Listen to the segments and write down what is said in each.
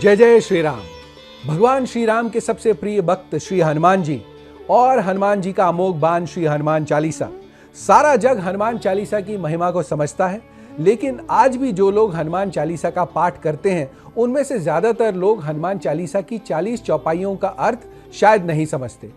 जय जय श्री राम। भगवान श्री राम के सबसे प्रिय भक्त श्री हनुमान जी और हनुमान जी का अमोघ बाण श्री हनुमान चालीसा। सारा जग हनुमान चालीसा की महिमा को समझता है, लेकिन आज भी जो लोग हनुमान चालीसा का पाठ करते हैं उनमें से ज्यादातर लोग हनुमान चालीसा की 40 चौपाइयों का अर्थ शायद नहीं समझते।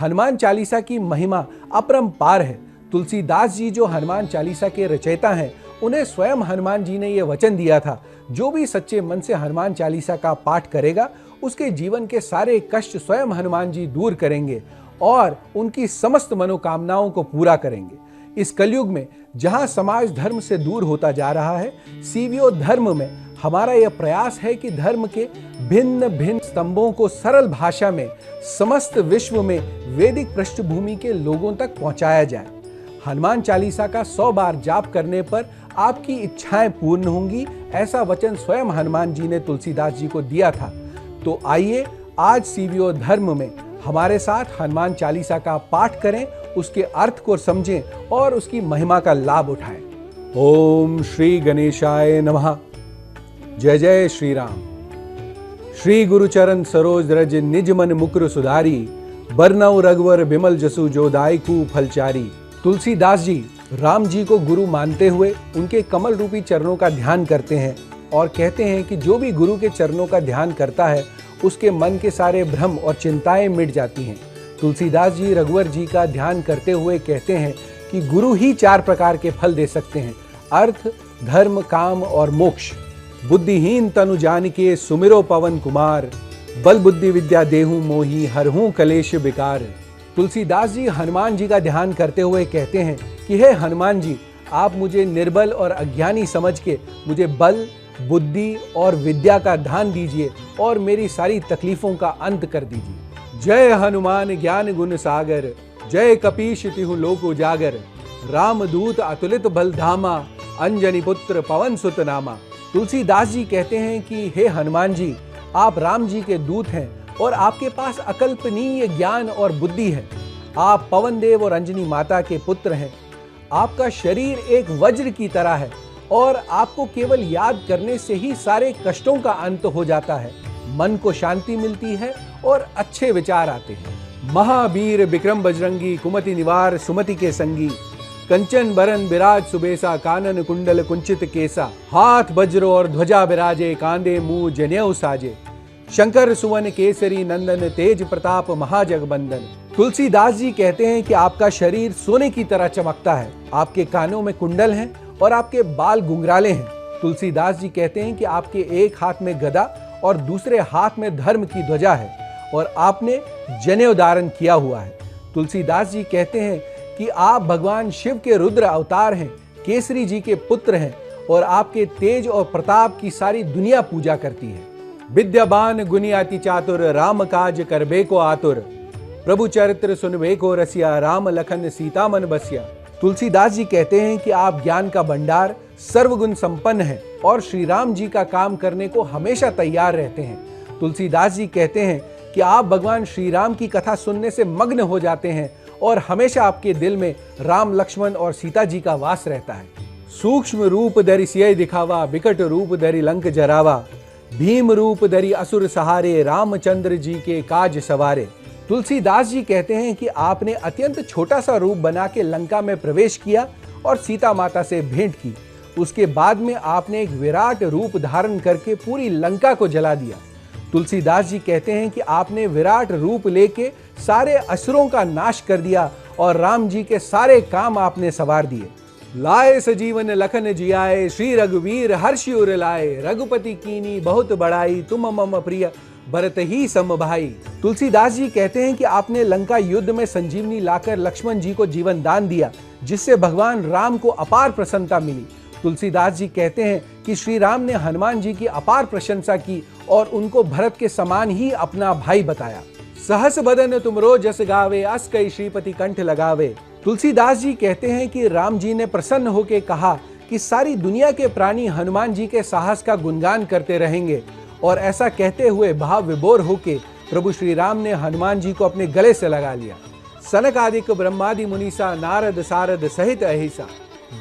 हनुमान चालीसा की महिमा अपरंपार है। तुलसीदास जी जो हनुमान चालीसा के रचयिता हैं, उन्हें स्वयं हनुमान जी ने यह वचन दिया था, जो भी सच्चे मन से हनुमान चालीसा का पाठ करेगा उसके जीवन के सारे कष्ट स्वयं हनुमान जी दूर करेंगे और उनकी समस्त मनोकामनाओं को पूरा करेंगे। इस कलयुग में जहां समाज धर्म से दूर होता जा रहा है, सीवीओ धर्म में हमारा यह प्रयास है कि धर्म के भिन्न भिन्न स्तंभों को सरल भाषा में समस्त विश्व में वैदिक पृष्ठभूमि के लोगों तक पहुंचाया जाए। हनुमान चालीसा का 100 बार जाप करने पर आपकी इच्छाएं पूर्ण होंगी, ऐसा वचन स्वयं हनुमान जी ने तुलसीदास जी को दिया था। तो आइए आज सीवीओ धर्म में हमारे साथ हनुमान चालीसा का पाठ करें, उसके अर्थ को समझें और उसकी महिमा का लाभ उठाएं। ओम श्री गणेशाय नमः। जय जय श्री राम। श्री गुरु चरण सरोज रज निज मन मुकुर सुधारी, बरनऊ रघुवर बिमल जसु जो दायकु फलचारी। तुलसीदास जी राम जी को गुरु मानते हुए उनके कमल रूपी चरणों का ध्यान करते हैं और कहते हैं कि जो भी गुरु के चरणों का ध्यान करता है उसके मन के सारे भ्रम और चिंताएं मिट जाती हैं। तुलसीदास जी रघुवर जी का ध्यान करते हुए कहते हैं कि गुरु ही 4 प्रकार के फल दे सकते हैं: अर्थ, धर्म, काम और मोक्ष। बुद्धिहीन तनु जानिके सुमिरो पवन कुमार, बल बुद्धि विद्या देहु मोहि हरहूं कलेश विकार। तुलसीदास जी हनुमान जी का ध्यान करते हुए कहते हैं कि हे हनुमान जी, आप मुझे निर्बल और अज्ञानी समझ के मुझे बल, बुद्धि और विद्या का दान दीजिए और मेरी सारी तकलीफों का अंत कर दीजिए। जय हनुमान ज्ञान गुण सागर, जय कपीश तिहु लोक उजागर। रामदूत अतुलित बल धामा, अंजनी पुत्र पवन सुत नामा। तुलसीदास जी कहते हैं कि हे हनुमान जी, आप राम जी के दूत हैं और आपके पास अकल्पनीय ज्ञान और बुद्धि है। आप पवन देव और अंजनी माता के पुत्र हैं। आपका शरीर एक वज्र की तरह है और आपको केवल याद करने से ही सारे कष्टों का अंत हो जाता है। मन को शांति मिलती है और अच्छे विचार आते हैं। महावीर विक्रम बजरंगी, कुमति निवार सुमति के संगी। कंचन बरन बिराज सुबेसा, कानन कुंडल कुंचित केसा। हाथ वज्र और ध्वजा बिराजे, कांधे मुंह जनेऊ साजे। शंकर सुवन केसरी नंदन, तेज प्रताप महाजगबंदन। तुलसीदास जी कहते हैं कि आपका शरीर सोने की तरह चमकता है। आपके कानों में कुंडल हैं और आपके बाल गुंगराले हैं। तुलसीदास जी कहते हैं कि आपके एक हाथ में गदा और दूसरे हाथ में धर्म की ध्वजा है और आपने जनेऊ धारण किया हुआ है। तुलसीदास जी कहते हैं कि आप भगवान शिव के रुद्र अवतार हैं, केसरी जी के पुत्र हैं और आपके तेज और प्रताप की सारी दुनिया पूजा करती है। विद्यावान गुणी अति चातुर, राम काज करबे को आतुर। प्रभु चरित्र सुनबे को रसिया, राम लखन सीता मन बसिया। तुलसीदास जी कहते हैं कि आप ज्ञान का भंडार, सर्वगुण संपन्न हैं और श्री राम जी का काम करने को हमेशा तैयार रहते हैं। तुलसीदास जी कहते हैं कि आप भगवान श्री राम की कथा सुनने से मग्न हो जाते हैं और हमेशा आपके दिल में राम, लक्ष्मण और सीता जी का वास रहता है। सूक्ष्म रूप धरि सिय दिखावा, विकट रूप धरि लंक जरावा। भीम रूप धरि असुर सहारे, रामचंद्र जी के काज सवारे। तुलसीदास जी कहते हैं कि आपने अत्यंत छोटा सा रूप बना के लंका में प्रवेश किया और सीता माता से भेंट की। उसके बाद में आपने एक विराट रूप धारण करके पूरी लंका को जला दिया। तुलसीदास जी कहते हैं कि आपने विराट रूप लेके सारे असुरों का नाश कर दिया और राम जी के सारे काम आपने सवार दिए। लाए सजीवन लखन जियाए, श्री रघुवीर हर्षि उर लाए। रघुपति कीनी बहुत बड़ाई, तुम मम प्रिय भरत ही सम भाई। तुलसीदास जी कहते हैं कि आपने लंका युद्ध में संजीवनी लाकर लक्ष्मण जी को जीवन दान दिया, जिससे भगवान राम को अपार प्रसन्नता मिली। तुलसीदास जी कहते हैं कि श्री राम ने हनुमान जी की अपार प्रशंसा की और उनको भरत के समान ही अपना भाई बताया। सहस बदन तुमरो जस गावे, अस कई श्रीपति कंठ लगावे। तुलसीदास जी कहते हैं कि राम जी ने प्रसन्न होकर कहा कि सारी दुनिया के प्राणी हनुमान जी के साहस का गुणगान करते रहेंगे और ऐसा कहते हुए भाव विभोर होके प्रभु श्री राम ने हनुमान जी को अपने गले से लगा लिया। सनक आदिक ब्रह्मादि मुनीसा नारद सारद सहित अहिसा।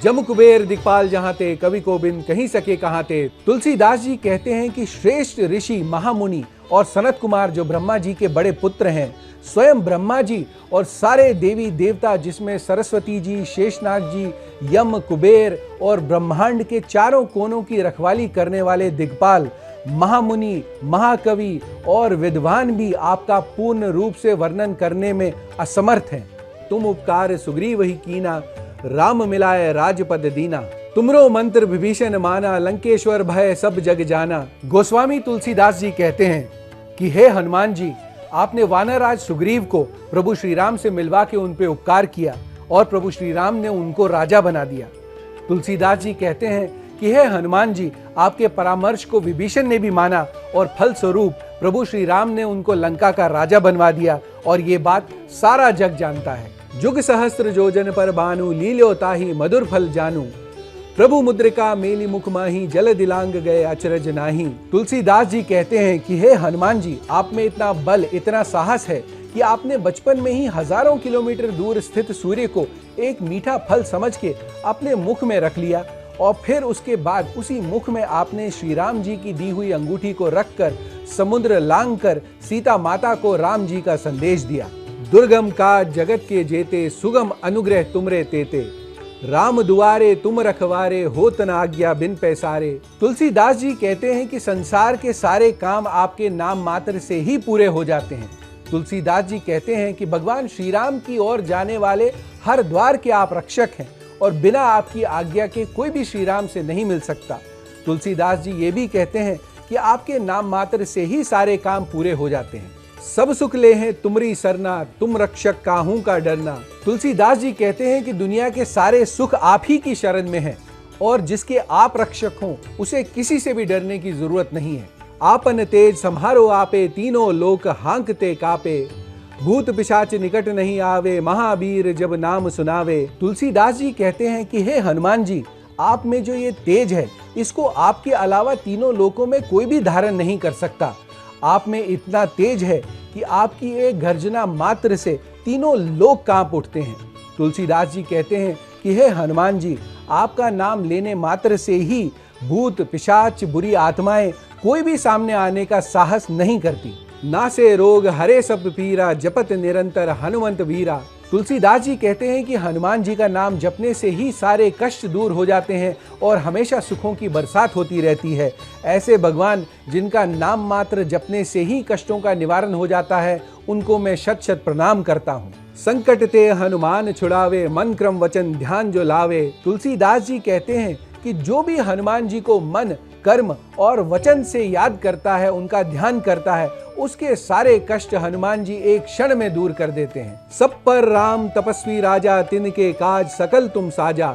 जम कुबेर दिक्पाल जहाँ ते, कवि को बिन कहीं सके कहाँ ते। तुलसीदास जी कहते हैं कि श्रेष्ठ ऋषि महामुनि और सनत कुमार जो ब्रह्मा जी के बड़े पुत्र हैं, स्वयं ब्रह्मा जी और सारे देवी देवता जिसमें सरस्वती जी, शेषनाग जी, यम, कुबेर और ब्रह्मांड के चारों कोनों की रखवाली करने वाले दिक्पाल, महामुनि, महाकवि और विद्वान भी आपका पूर्ण रूप से वर्णन करने में असमर्थ हैं। तुम उपकार सुग्रीव ही कीना, राम मिलाए राजपद दीना। तुमरो मंत्र विभीषण माना, लंकेश्वर भय सब जग जाना। गोस्वामी तुलसीदास जी कहते हैं कि हे हनुमान जी, आपने वानरराज सुग्रीव को प्रभु श्री राम से मिलवा के उन पे उपकार किया और प्रभु श्री राम ने उनको राजा बना दिया। तुलसीदास जी कहते हैं कि हे हनुमान जी, आपके परामर्श को विभीषण ने भी माना और फल स्वरूप प्रभु श्री राम ने उनको लंका का राजा बनवा दिया और ये बात सारा जग जानता है। जुग सहस्त्र जोजन पर बानु, लील्यो ताहि मधुर फल जानू। प्रभु मुद्रिका मेली मुख माही, जल दिलांग गए अचरज नाही। तुलसीदास जी कहते हैं कि हे हनुमान जी, आप में इतना बल, इतना साहस है कि आपने बचपन में ही हजारों किलोमीटर दूर स्थित सूर्य को एक मीठा फल समझ के अपने मुख में रख लिया और फिर उसके बाद उसी मुख में आपने श्री राम जी की दी हुई अंगूठी को रखकर समुद्र लांग कर सीता माता को राम जी का संदेश दिया। दुर्गम का जगत के जेते, सुगम अनुग्रह तुमरे तेते। राम दुआरे तुम रखवारे, होत न आज्ञा बिन पैसारे। तुलसीदास जी कहते हैं कि संसार के सारे काम आपके नाम मात्र से ही पूरे हो जाते हैं। तुलसीदास जी कहते हैं कि भगवान श्री राम की ओर जाने वाले हर द्वार के आप रक्षक हैं और बिना आपकी आज्ञा के कोई भी श्री राम से नहीं मिल सकता। तुलसीदास जी ये भी कहते हैं कि आपके नाम मात्र से ही सारे काम पूरे हो जाते हैं। सब सुख ले हैं तुमरी सरना, तुम रक्षक काहू का डरना। तुलसीदास जी कहते हैं कि दुनिया के सारे सुख आप ही की शरण में हैं और जिसके आप रक्षक हों उसे किसी से भी डरने की जरूरत नहीं है। आपन तेज संहारो आपे, तीनों लोक हांकते कापे। भूत पिशाच निकट नहीं आवे, महावीर जब नाम सुनावे। तुलसीदास जी कहते हैं कि हे हनुमान जी, आप में जो ये तेज है इसको आपके अलावा तीनों लोकों में कोई भी धारण नहीं कर सकता। आप में इतना तेज है कि आपकी एक गर्जना मात्र से तीनों लोक कांप उठते हैं। तुलसीदास जी कहते हैं कि हे हनुमान जी, आपका नाम लेने मात्र से ही भूत पिशाच बुरी आत्माएं कोई भी सामने आने का साहस नहीं करती। ना से रोग हरे सब पीरा, जपत निरंतर हनुमंत वीरा। तुलसीदास जी कहते हैं कि हनुमान जी का नाम जपने से ही सारे कष्ट दूर हो जाते हैं और हमेशा सुखों की बरसात होती रहती है। ऐसे भगवान जिनका नाम मात्र जपने से ही कष्टों का निवारण हो जाता है, उनको मैं शत शत प्रणाम करता हूँ। संकट ते हनुमान छुड़ावे, मन क्रम वचन ध्यान जो लावे। तुलसीदास जी कहते हैं कि जो भी हनुमान जी को मन, कर्म और वचन से याद करता है, उनका ध्यान करता है, उसके सारे कष्ट हनुमान जी एक क्षण में दूर कर देते हैं। सब पर राम तपस्वी राजा, तिनके काज सकल तुम साजा।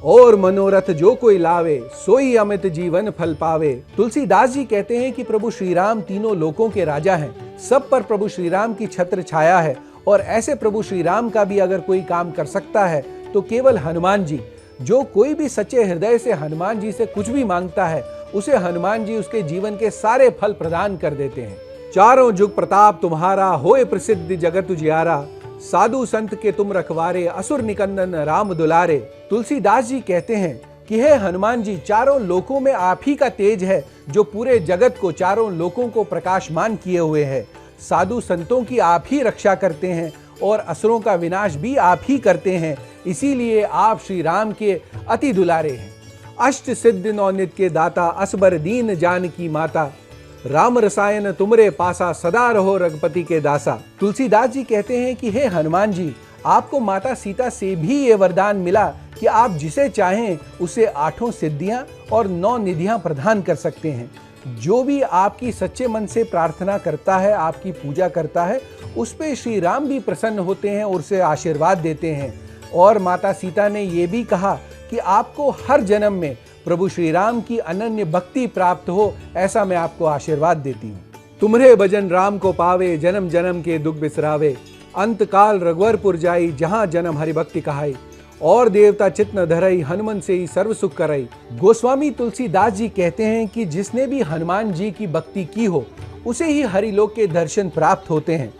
और मनोरथ जो कोई लावे, सोई अमित जीवन फल पावे। तुलसीदास जी कहते हैं कि प्रभु श्री राम तीनों लोकों के राजा हैं, सब पर प्रभु श्री राम की छत्र छाया है और ऐसे प्रभु श्री राम का भी अगर कोई काम कर सकता है तो केवल हनुमान जी। जो कोई भी सच्चे हृदय से हनुमान जी से कुछ भी मांगता है, उसे हनुमान जी उसके जीवन के सारे फल प्रदान कर देते हैं। चारों जुग प्रताप तुम्हारा, होए प्रसिद्ध जगत उजियारा। साधु संत के तुम रखवारे, असुर निकंदन राम दुलारे। तुलसीदास जी कहते हैं कि हे हनुमान जी, चारों लोकों में आप ही का तेज है जो पूरे जगत को, चारों लोकों को प्रकाशमान किए हुए है। साधु संतों की आप ही रक्षा करते हैं और असुरों का विनाश भी आप ही करते हैं, इसीलिए आप श्री राम के अति दुलारे हैं। अष्ट सिद्ध नौनित के दाता, असबर दीन जानकी माता। राम रसायन तुमरे पासा, सदा रहो रघुपति के दासा। तुलसीदास जी कहते हैं कि हे हनुमान जी, आपको माता सीता से भी ये वरदान मिला कि आप जिसे चाहें उसे 8 सिद्धियां और 9 निधियां प्रदान कर सकते हैं। जो भी आपकी सच्चे मन से प्रार्थना करता है, आपकी पूजा करता है, उस पे श्री राम भी प्रसन्न होते हैं और उसे आशीर्वाद देते हैं। और माता सीता ने ये भी कहा कि आपको हर जन्म में प्रभु श्री राम की अनन्य भक्ति प्राप्त हो, ऐसा मैं आपको आशीर्वाद देती हूँ। तुम्हारे भजन राम को पावे, जन्म जन्म के दुख बिसरावे। अंत काल रघुवरपुर जाई, जहाँ जन्म हरि भक्ति कहाई। और देवता चित्त न धरई, हनुमन से ही सर्व सुख करई। गोस्वामी तुलसीदास जी कहते हैं कि जिसने भी हनुमान जी की भक्ति की हो, उसे ही हरिलोक के दर्शन प्राप्त होते हैं।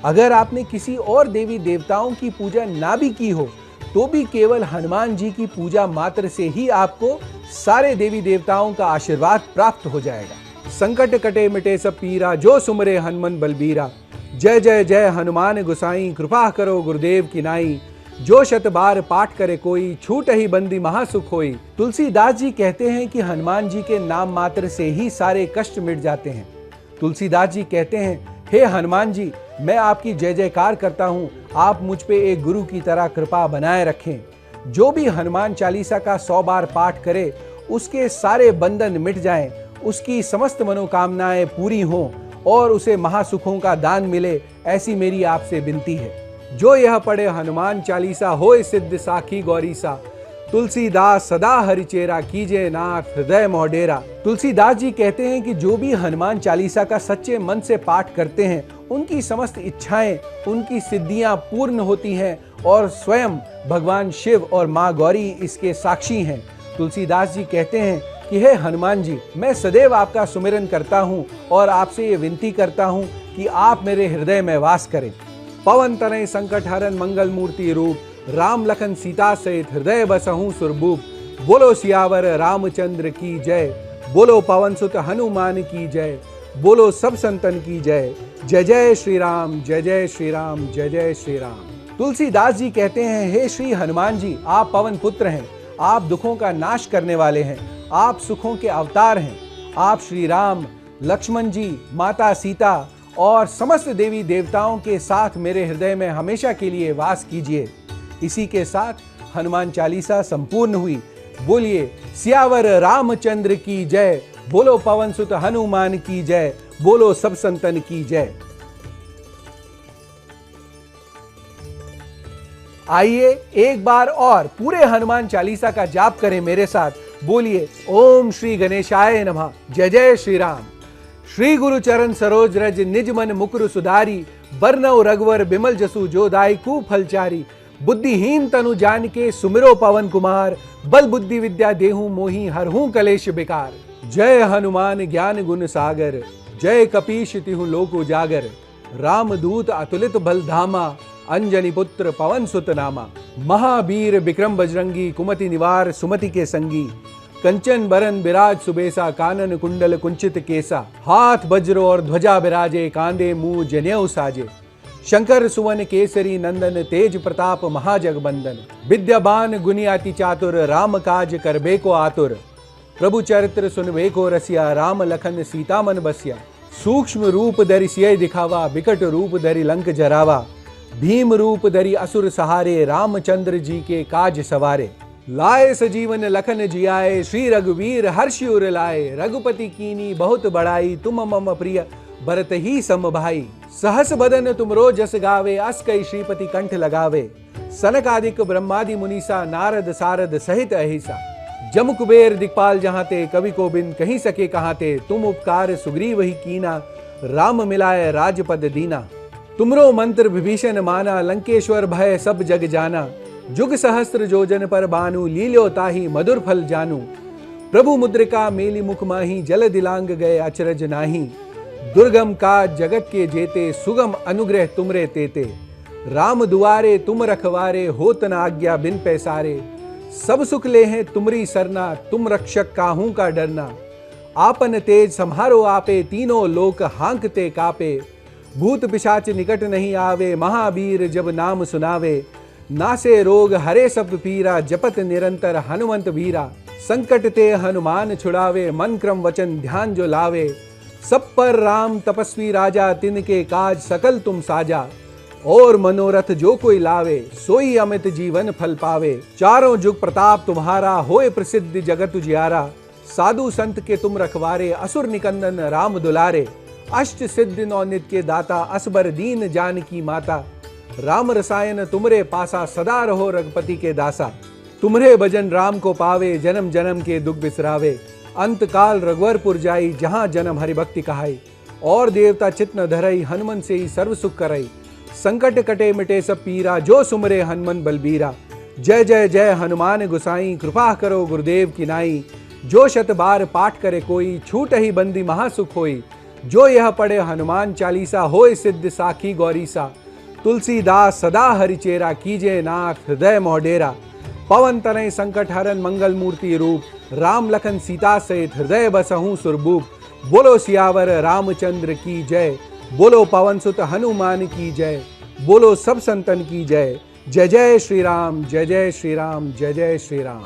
अगर आपने किसी और देवी देवताओं की पूजा ना भी की हो तो भी केवल हनुमान जी की पूजा मात्र से ही आपको सारे देवी देवताओं का आशीर्वाद प्राप्त हो जाएगा। संकट कटे मिटे सब पीरा, जो सुमरे हनुमान बलबीरा। जय जय जय हनुमान गोसाई, कृपा करो गुरुदेव की नाई। जो शत बार पाठ करे कोई, छूट ही बंदी महासुख होई। तुलसीदास जी कहते हैं कि हनुमान जी के नाम मात्र से ही सारे कष्ट मिट जाते हैं। तुलसीदास जी कहते हैं, हे हनुमान जी, मैं आपकी जय जयकार करता हूँ, आप मुझ पे एक गुरु की तरह कृपा बनाए रखें। जो भी हनुमान चालीसा का 100 बार पाठ करे उसके सारे बंधन मिट जाएं, उसकी समस्त मनोकामनाएं पूरी हों और उसे महासुखों का दान मिले, ऐसी मेरी आपसे विनती है। जो यह पढ़े हनुमान चालीसा, होए सिद्ध साखी गौरीसा। तुलसीदास सदा हरिचेरा, कीजे नाथ हृदय मोह डेरा। तुलसीदास जी कहते हैं कि जो भी हनुमान चालीसा का सच्चे मन से पाठ करते हैं उनकी समस्त इच्छाएं, उनकी सिद्धियां पूर्ण होती हैं और स्वयं भगवान शिव और माँ गौरी इसके साक्षी हैं। तुलसीदास जी कहते हैं कि हे हनुमान जी, मैं सदैव आपका सुमिरन करता हूँ और आपसे ये विनती करता हूँ कि आप मेरे हृदय में वास करें। पवन तनय संकट हरन मंगल मूर्ति रूप, राम लखन सीता सहित हृदय बसहूं सुरभूप। बोलो सियावर रामचंद्र की जय, बोलो पवन सुत हनुमान की जय, बोलो सब संतन की जय। जय जय श्री राम, जय जय श्री राम, जय जय श्री राम। तुलसीदास जी कहते हैं, हे श्री हनुमान जी, आप पवन पुत्र हैं, आप दुखों का नाश करने वाले हैं, आप सुखों के अवतार हैं। आप श्री राम, लक्ष्मण जी, माता सीता और समस्त देवी देवताओं के साथ मेरे हृदय में हमेशा के लिए वास कीजिए। इसी के साथ हनुमान चालीसा संपूर्ण हुई। बोलिए सियावर रामचंद्र की जय, बोलो पवन सुत हनुमान की जय, बोलो सब संतन की जय। आइए एक बार और पूरे हनुमान चालीसा का जाप करें मेरे साथ। बोलिए ओम श्री गणेशाय नमः। जय जय श्री राम। श्री गुरु चरण सरोज रज, निज मन मुकुर सुधारी। बरनौ रघुवर बिमल जसु, जो दायकु फलचारी। बुद्धिहीन तनु जान के सुमिरो पवन कुमार, बल बुद्धि विद्या देहु मोहि, हरहु कलेश बेकार। जय हनुमान ज्ञान गुण सागर, जय कपीश तिहु लोक उजागर। रामदूत अतुलित बल धामा, अंजनी पुत्र पवन सुत नामा। महावीर विक्रम बजरंगी, कुमति निवार सुमति के संगी। कंचन बरन बिराज सुबेसा, कानन कुंडल कुंचित केसा। हाथ वज्र और ध्वजा बिराजे, कांधे मुंह जनेऊ साजे। शंकर सुवन केसरी नंदन, तेज प्रताप महाजगबंदन। विद्यावान गुणी अति चातुर, राम काज करबे को आतुर। प्रभु चरित्र सुनबे को रसिया, राम लखन सीता मन बसिया। सूक्ष्म रूप धरि सिय दिखावा, विकट रूप धरि लंक जरावा। भीम रूप धरि असुर सहारे, रामचंद्र जी के काज सवारे। लाए सजीवन लखन जियाए, श्री रघुवीर हर्षि उर लाए। रघुपति कीनी बहुत बड़ाई, तुम मम प्रिय भरत ही सम भाई। सहस बदन तुमरो जस गावे, अस कई श्रीपति कंठ लगावे। सनकादिक ब्रह्मादि मुनीसा, नारद सारद सहित अहिसा। जम कुबेर दिक्पाल जहाँ ते, कवि को बिन कहीं सके कहाँ ते। तुम उपकार सुग्रीव ही कीना, राम मिलाए राजपद दीना। तुमरो मंत्र विभीषण माना, लंकेश्वर भय सब जग जाना। जुग सहस्त्र जोजन पर बानु, लील्यो ताहि मधुर फल जानू। प्रभु मुद्रिका मेली मुख माही, जल दिलांग गए अचरज नाही। दुर्गम काज जगत के जेते, सुगम अनुग्रह तुमरे तेते। राम दुआरे तुम रखवारे, होत न आज्ञा बिन पैसारे। सब सुख ले हैं तुमरी सरना, तुम रक्षक काहू का डरना। आपन तेज संहारो आपे, तीनों लोक हांकते कापे। भूत पिशाच निकट नहीं आवे, महावीर जब नाम सुनावे। नासे रोग हरे सब पीरा, जपत निरंतर हनुमंत वीरा। संकट ते हनुमान छुड़ावे, मन क्रम वचन ध्यान जो लावे। सब पर राम तपस्वी राजा, तिनके काज सकल तुम साजा। और मनोरथ जो कोई लावे, सोई अमित जीवन फल पावे। चारों जुग प्रताप तुम्हारा, होए प्रसिद्ध जगत उजियारा। साधु संत के तुम रखवारे, असुर निकंदन राम दुलारे। अष्ट सिद्ध नौ नित्य के दाता, असबर दीन जानकी माता। राम रसायन तुमरे पासा, सदा रहो रघुपति के दासा। तुम्हरे भजन राम को पावे, जन्म जन्म के दुख बिसरावे। अंत काल रघुवरपुर जाई, जहाँ जन्म हरि भक्ति कहाई। और देवता चित्त न धरई, हनुमन से ही सर्व सुख करई। संकट कटे मिटे सब पीरा, जो सुमरे हनुमन बलबीरा। जय जय जय हनुमान गोसाई, कृपा करो गुरुदेव की नाई। जो शत बार पाठ करे कोई, छूट ही बंदी महासुख होई। जो यह पढ़े हनुमान चालीसा होय सिद्ध साखी गौरीसा। तुलसीदास सदा हरिचेरा कीजे नाथ हृदय मोडेरा। पवन तनय संकट हरन मंगल मूर्ति रूप। राम लखन सीता सहित हृदय बसहु सुरभूप। बोलो सियावर रामचंद्र की जय। बोलो पवन सुत हनुमान की जय। बोलो सब संतन की जय। जय जय श्री राम, जय जय श्री राम, जय जय श्री राम।